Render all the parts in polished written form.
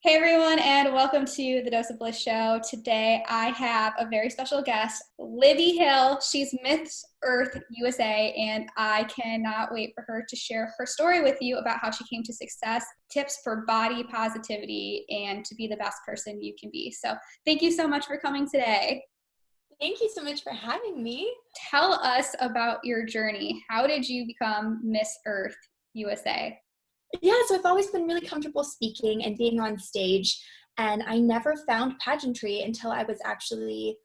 Hey everyone, and welcome to the Dose of Bliss show. Today I have a very special guest, Libby Hill. She's Miss Earth USA, and I cannot wait for her to share her story with you about how she came to success, tips for body positivity, and to be the best person you can be. So thank you so much for coming today. Thank you so much for having me. Tell us about your journey. How did you become Miss Earth USA? Yeah, so I've always been really comfortable speaking and being on stage, and I never found pageantry until I was actually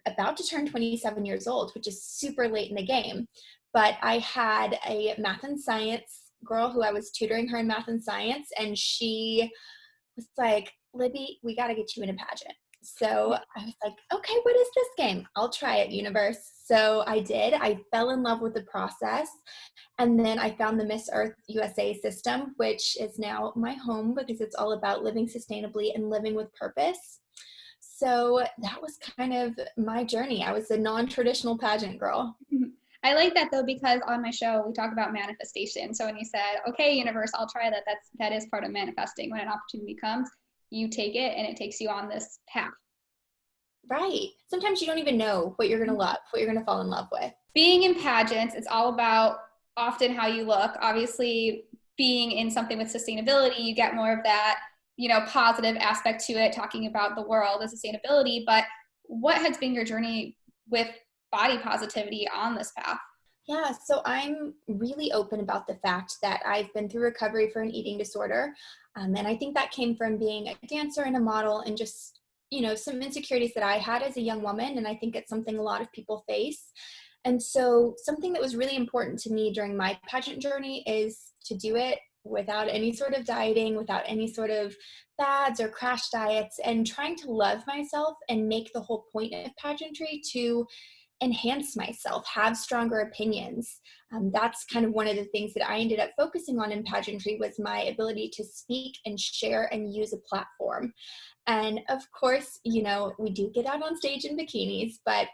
about to turn 27 years old, which is super late in the game. But I had a math and science girl who I was tutoring her in math and science, and she was like, Libby, we got to get you in a pageant. So I was like, okay, what is this game? I'll try it, universe. So I did. I fell in love with the process. And then I found the Miss Earth USA system, which is now my home because it's all about living sustainably and living with purpose. So that was kind of my journey. I was a non-traditional pageant girl. I like that though, because on my show we talk about manifestation. So when you said, okay, universe, I'll try that, that is part of manifesting. When an opportunity comes, you take it and it takes you on this path. Right. Sometimes you don't even know what you're going to love, what you're going to fall in love with. Being in pageants, it's all about often how you look. Obviously, being in something with sustainability, you get more of that, positive aspect to it, talking about the world and sustainability. But what has been your journey with body positivity on this path? Yeah, so I'm really open about the fact that I've been through recovery for an eating disorder. And I think that came from being a dancer and a model and just, some insecurities that I had as a young woman. And I think it's something a lot of people face. And so something that was really important to me during my pageant journey is to do it without any sort of dieting, without any sort of fads or crash diets, and trying to love myself and make the whole point of pageantry to enhance myself, have stronger opinions. That's kind of one of the things that I ended up focusing on in pageantry was my ability to speak and share and use a platform. And of course, we do get out on stage in bikinis, but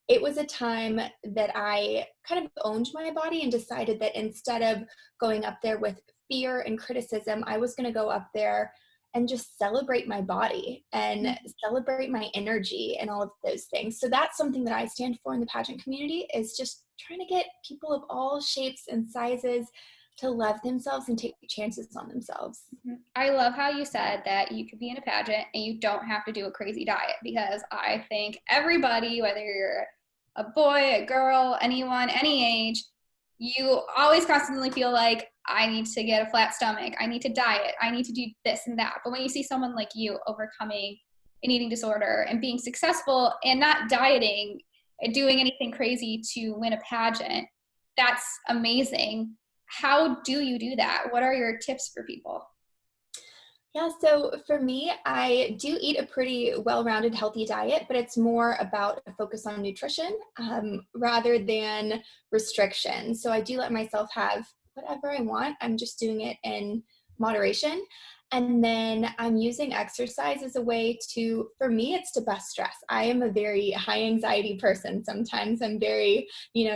it was a time that I kind of owned my body and decided that instead of going up there with fear and criticism, I was going to go up there and just celebrate my body and celebrate my energy and all of those things. So that's something that I stand for in the pageant community, is just trying to get people of all shapes and sizes to love themselves and take chances on themselves. I love how you said that you could be in a pageant and you don't have to do a crazy diet, because I think everybody, whether you're a boy, a girl, anyone, any age, you always constantly feel like, I need to get a flat stomach, I need to diet, I need to do this and that. But when you see someone like you overcoming an eating disorder and being successful and not dieting and doing anything crazy to win a pageant, that's amazing. How do you do that? What are your tips for people? Yeah, so for me, I do eat a pretty well-rounded, healthy diet, but it's more about a focus on nutrition rather than restriction. So I do let myself have whatever I want. I'm just doing it in moderation. And then I'm using exercise as a way to, for me, it's to bust stress. I am a very high anxiety person. Sometimes I'm very,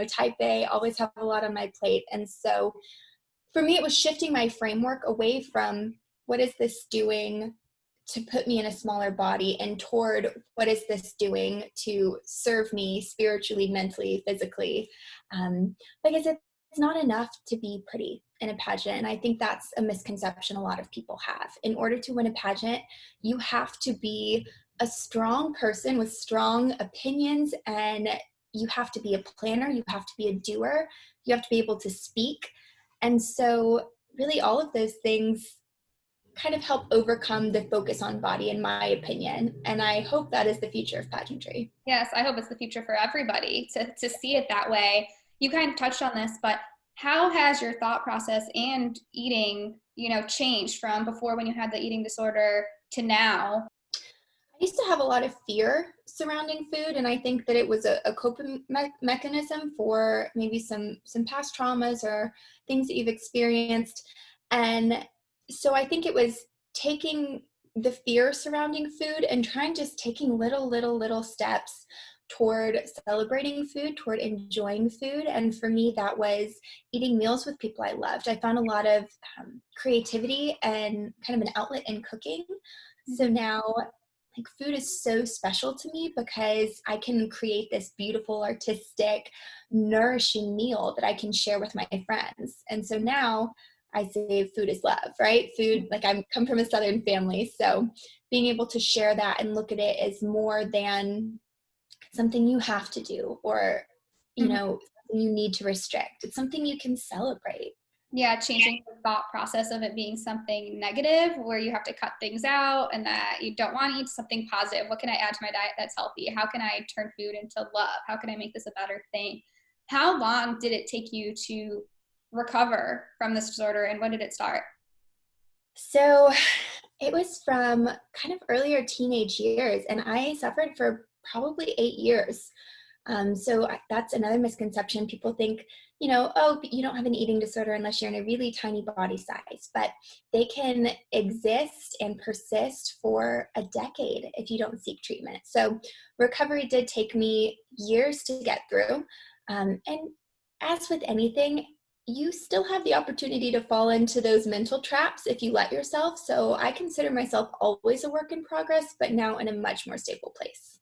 type A, always have a lot on my plate. And so for me, it was shifting my framework away from what is this doing to put me in a smaller body and toward what is this doing to serve me spiritually, mentally, physically. Because it's not enough to be pretty in a pageant. And I think that's a misconception a lot of people have. In order to win a pageant, you have to be a strong person with strong opinions, and you have to be a planner, you have to be a doer, you have to be able to speak. And so really all of those things kind of help overcome the focus on body, in my opinion. And I hope that is the future of pageantry. Yes, I hope it's the future for everybody to see it that way. You kind of touched on this, but how has your thought process and eating, changed from before when you had the eating disorder to now? I used to have a lot of fear surrounding food, and I think that it was a coping mechanism for maybe some past traumas or things that you've experienced. And so I think it was taking the fear surrounding food and trying just taking little steps toward celebrating food, toward enjoying food. And for me, that was eating meals with people I loved. I found a lot of creativity and kind of an outlet in cooking. So now, like, food is so special to me because I can create this beautiful, artistic, nourishing meal that I can share with my friends. And so now I say food is love, right? Food, like, I come from a Southern family, so being able to share that and look at it as more than something you have to do or, you know, something you need to restrict. It's something you can celebrate. Yeah, changing the thought process of it being something negative where you have to cut things out and that you don't want to eat something positive. What can I add to my diet that's healthy? How can I turn food into love? How can I make this a better thing? How long did it take you to recover from this disorder, and when did it start? So it was from kind of earlier teenage years, and I suffered for probably 8 years. So that's another misconception. People think, you know, oh, you don't have an eating disorder unless you're in a really tiny body size, but they can exist and persist for a decade if you don't seek treatment. So recovery did take me years to get through. And as with anything, you still have the opportunity to fall into those mental traps if you let yourself. So I consider myself always a work in progress, but now in a much more stable place.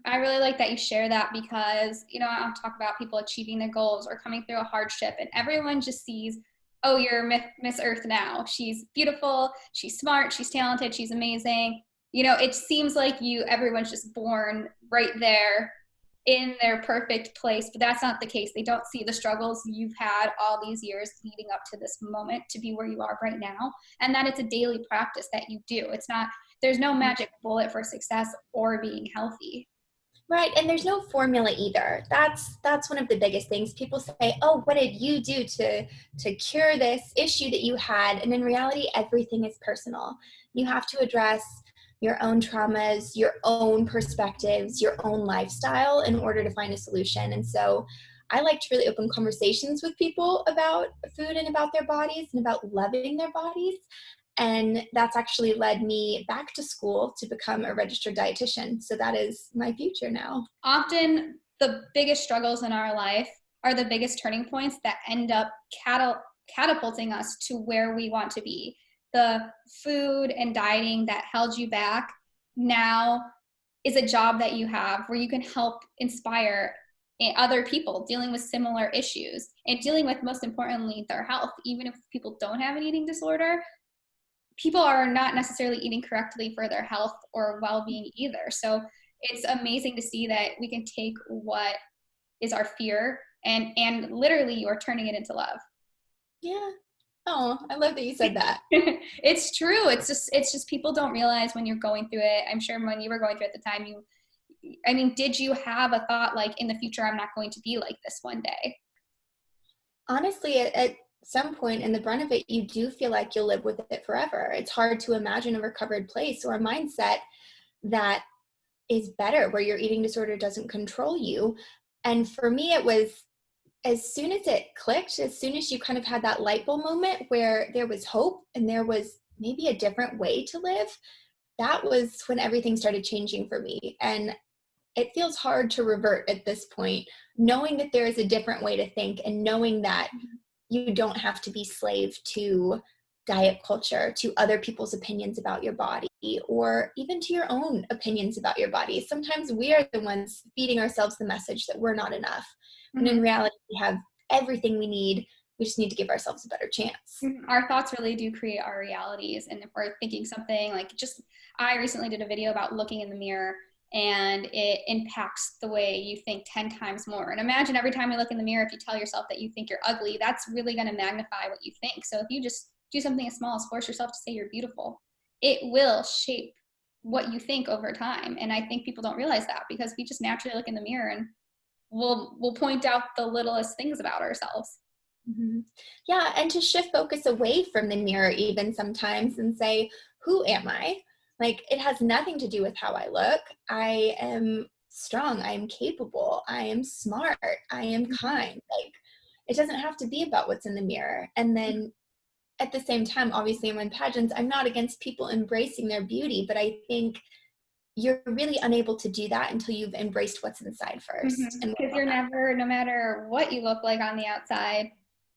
I really like that you share that because, you know, I'll talk about people achieving their goals or coming through a hardship, and everyone just sees, oh, you're Miss Earth now. She's beautiful, she's smart, she's talented, she's amazing. You know, it seems like everyone's just born right there in their perfect place, but that's not the case. They don't see the struggles you've had all these years leading up to this moment to be where you are right now, and that it's a daily practice that you do. It's not, there's no magic bullet for success or being healthy. Right, and there's no formula either. That's one of the biggest things. People say, "Oh, what did you do to cure this issue that you had?" And in reality, everything is personal. You have to address your own traumas, your own perspectives, your own lifestyle in order to find a solution. And so I like to really open conversations with people about food and about their bodies and about loving their bodies. And that's actually led me back to school to become a registered dietitian. So that is my future now. Often the biggest struggles in our life are the biggest turning points that end up catapulting us to where we want to be. The food and dieting that held you back now is a job that you have where you can help inspire other people dealing with similar issues and dealing with, most importantly, their health. Even if people don't have an eating disorder, people are not necessarily eating correctly for their health or well-being either. So it's amazing to see that we can take what is our fear and literally you are turning it into love. Yeah. Oh, I love that you said that. It's true. It's just people don't realize when you're going through it. I'm sure when you were going through it at the time, did you have a thought like, in the future, I'm not going to be like this one day? Honestly, at some point in the brunt of it, you do feel like you'll live with it forever. It's hard to imagine a recovered place or a mindset that is better, where your eating disorder doesn't control you. And for me, it was as soon as it clicked, as soon as you kind of had that light bulb moment where there was hope and there was maybe a different way to live, that was when everything started changing for me. And it feels hard to revert at this point, knowing that there is a different way to think and knowing that you don't have to be slave to diet culture, to other people's opinions about your body, or even to your own opinions about your body. Sometimes we are the ones feeding ourselves the message that we're not enough. When in reality, we have everything we need. We just need to give ourselves a better chance. Our thoughts really do create our realities. And if we're thinking something like, I recently did a video about looking in the mirror, and it impacts the way you think 10 times more. And imagine every time you look in the mirror, if you tell yourself that you think you're ugly, that's really going to magnify what you think. So if you just do something as small as force yourself to say you're beautiful, it will shape what you think over time. And I think people don't realize that because we just naturally look in the mirror and we'll point out the littlest things about ourselves. Mm-hmm. Yeah, and to shift focus away from the mirror even sometimes and say, who am I? Like, it has nothing to do with how I look. I am strong. I am capable. I am smart. I am kind. Like, it doesn't have to be about what's in the mirror. And then at the same time, obviously, I'm in pageants. I'm not against people embracing their beauty, but I think you're really unable to do that until you've embraced what's inside first. And Because you're never, no matter what you look like on the outside,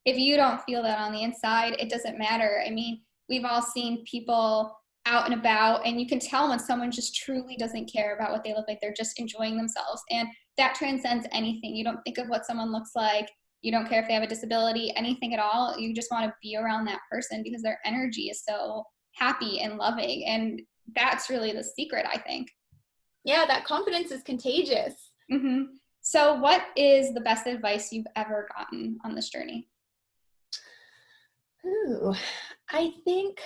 if you don't feel that on the inside, it doesn't matter. I mean, we've all seen people out and about, and you can tell when someone just truly doesn't care about what they look like. They're just enjoying themselves. And that transcends anything. You don't think of what someone looks like. You don't care if they have a disability, anything at all. You just want to be around that person because their energy is so happy and loving. And that's really the secret, I think. Yeah, that confidence is contagious. So what is the best advice you've ever gotten on this journey? Ooh, I think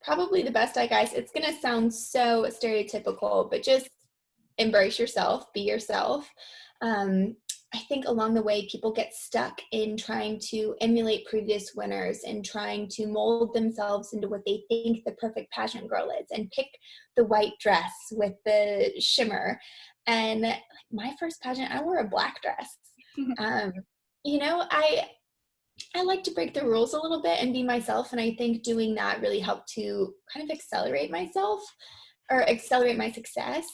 probably the best advice, it's going to sound so stereotypical, but just embrace yourself, be yourself. I think along the way, people get stuck in trying to emulate previous winners and trying to mold themselves into what they think the perfect pageant girl is and pick the white dress with the shimmer. And my first pageant, I wore a black dress. You know, I like to break the rules a little bit and be myself. And I think doing that really helped to kind of accelerate myself or accelerate my success.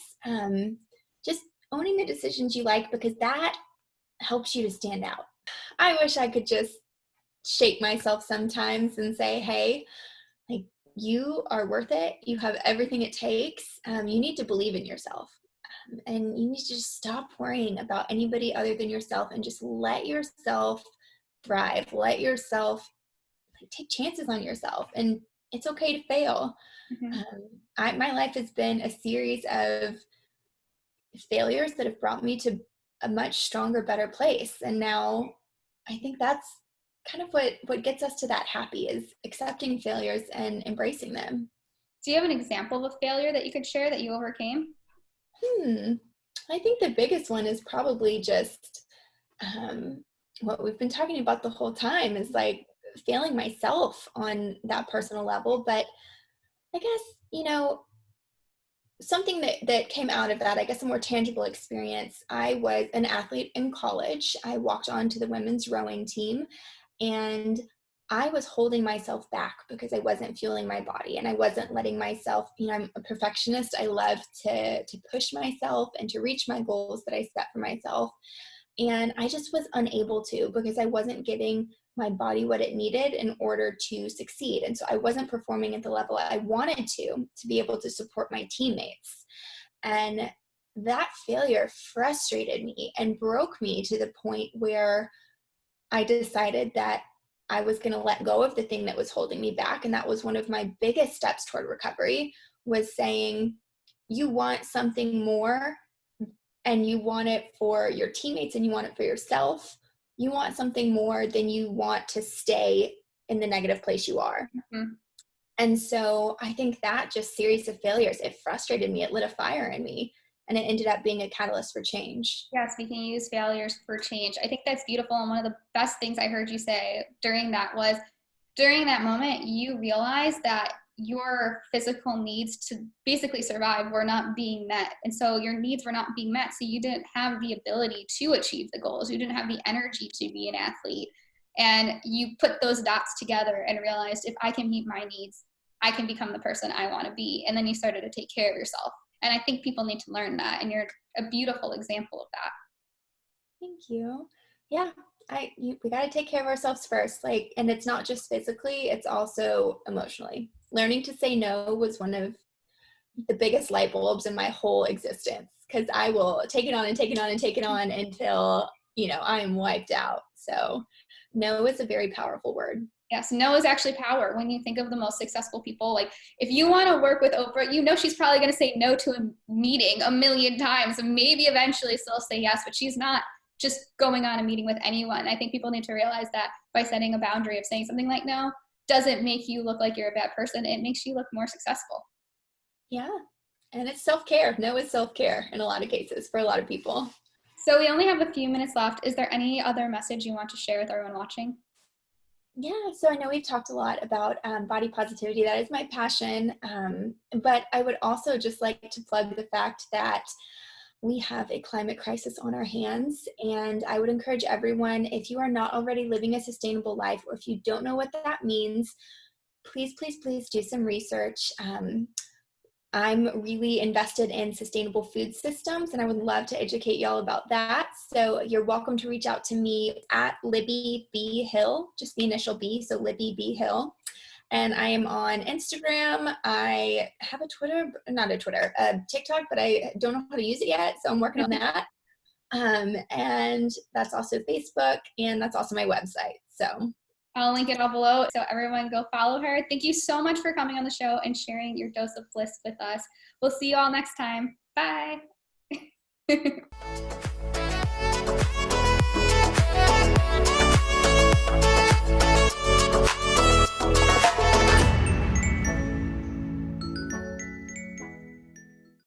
Just owning the decisions you like, because that helps you to stand out. I wish I could just shake myself sometimes and say, hey, like, you are worth it. You have everything it takes. You need to believe in yourself. And you need to just stop worrying about anybody other than yourself and just let yourself thrive. Let yourself take chances on yourself. And it's okay to fail. My life has been a series of failures that have brought me to a much stronger, better place. And now I think that's kind of what gets us to that happy, is accepting failures and embracing them. Do you have an example of a failure that you could share that you overcame? I think the biggest one is probably just what we've been talking about the whole time, is like failing myself on that personal level. But I guess, you know, something that came out of that, I guess a more tangible experience, I was an athlete in college. I walked on to the women's rowing team, and I was holding myself back because I wasn't fueling my body and I wasn't letting myself, you know, I'm a perfectionist. I love to push myself and to reach my goals that I set for myself. And I just was unable to, because I wasn't giving my body what it needed in order to succeed. And so I wasn't performing at the level I wanted to be able to support my teammates. And that failure frustrated me and broke me to the point where I decided that I was going to let go of the thing that was holding me back. And that was one of my biggest steps toward recovery, was saying, you want something more, and you want it for your teammates and you want it for yourself. You want something more than you want to stay in the negative place you are. And so I think that just series of failures, it frustrated me. It lit a fire in me, and it ended up being a catalyst for change. Yes, we can use failures for change. I think that's beautiful. And one of the best things I heard you say during that was, during that moment, you realized that your physical needs to basically survive were not being met. And so your needs were not being met. So you didn't have the ability to achieve the goals. You didn't have the energy to be an athlete. And you put those dots together and realized, if I can meet my needs, I can become the person I want to be. And then you started to take care of yourself. And I think people need to learn that. And you're a beautiful example of that. Thank you. Yeah. We got to take care of ourselves first. Like, and it's not just physically, it's also emotionally. Learning to say no was one of the biggest light bulbs in my whole existence, because I will take it on and take it on and take it on until, you know, I am wiped out. So no is a very powerful word. Yes, no is actually power. When you think of the most successful people, like if you want to work with Oprah, you know she's probably going to say no to a meeting a million times, and maybe eventually she'll say yes, but she's not just going on a meeting with anyone. I think people need to realize that by setting a boundary of saying something like no doesn't make you look like you're a bad person. It makes you look more successful. Yeah, and it's self-care. No is self-care in a lot of cases for a lot of people. So we only have a few minutes left. Is there any other message you want to share with everyone watching? Yeah, so I know we've talked a lot about body positivity. That is my passion. But I would also just like to plug the fact that we have a climate crisis on our hands. And I would encourage everyone, if you are not already living a sustainable life, or if you don't know what that means, please, please, please do some research. I'm really invested in sustainable food systems, and I would love to educate y'all about that. So you're welcome to reach out to me at Libby B Hill, just the initial B, so Libby B Hill. And I am on Instagram. I have a TikTok, but I don't know how to use it yet, so I'm working on that. And that's also Facebook, and that's also my website. So I'll link it all below, so everyone go follow her. Thank you so much for coming on the show and sharing your dose of bliss with us. We'll see you all next time. Bye.